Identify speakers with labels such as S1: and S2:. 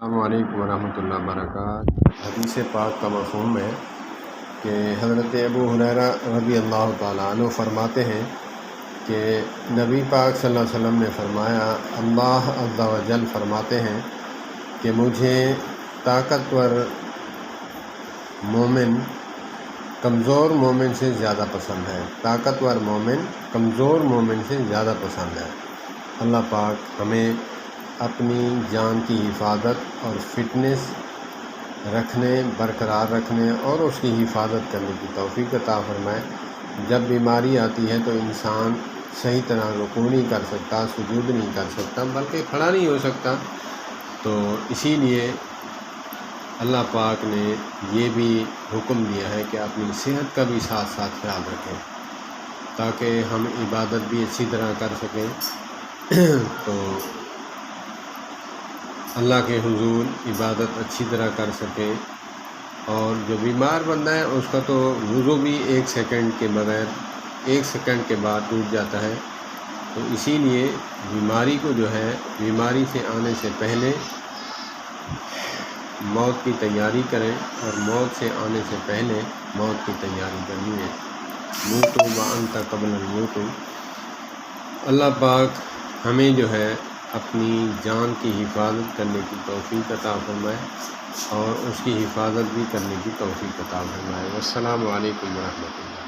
S1: السلام علیکم ورحمۃ اللہ وبرکاتہ۔ حدیث پاک کا مفہوم ہے کہ حضرت ابو ہریرہ رضی اللہ تعالیٰ عنہ فرماتے ہیں کہ نبی پاک صلی اللہ علیہ وسلم نے فرمایا، اللہ عز و جل فرماتے ہیں کہ مجھے طاقتور مومن کمزور مومن سے زیادہ پسند ہے، طاقتور مومن کمزور مومن سے زیادہ پسند ہے۔ اللہ پاک ہمیں اپنی جان کی حفاظت اور فٹنس رکھنے، برقرار رکھنے اور اس کی حفاظت کرنے کی توفیق عطا فرمائے۔ جب بیماری آتی ہے تو انسان صحیح طرح رکوع نہیں کر سکتا، سجود نہیں کر سکتا، بلکہ کھڑا نہیں ہو سکتا، تو اسی لیے اللہ پاک نے یہ بھی حکم دیا ہے کہ اپنی صحت کا بھی ساتھ ساتھ خیال رکھیں تاکہ ہم عبادت بھی اچھی طرح کر سکیں، تو اللہ کے حضور عبادت اچھی طرح کر سکیں۔ اور جو بیمار بندہ ہے اس کا تو وضو بھی 1 سیکنڈ کے بغیر 1 سیکنڈ کے بعد ٹوٹ جاتا ہے، تو اسی لیے بیماری کو جو ہے بیماری سے آنے سے پہلے موت کی تیاری کریں، اور موت سے آنے سے پہلے موت کی تیاری کرنی ہے۔ موتوا وانت قبل الموت۔ اللہ پاک ہمیں جو ہے اپنی جان کی حفاظت کرنے کی توفیق عطا فرمائے اور اس کی حفاظت بھی کرنے کی توفیق عطا فرمائے۔ والسلام علیکم ورحمۃ اللہ۔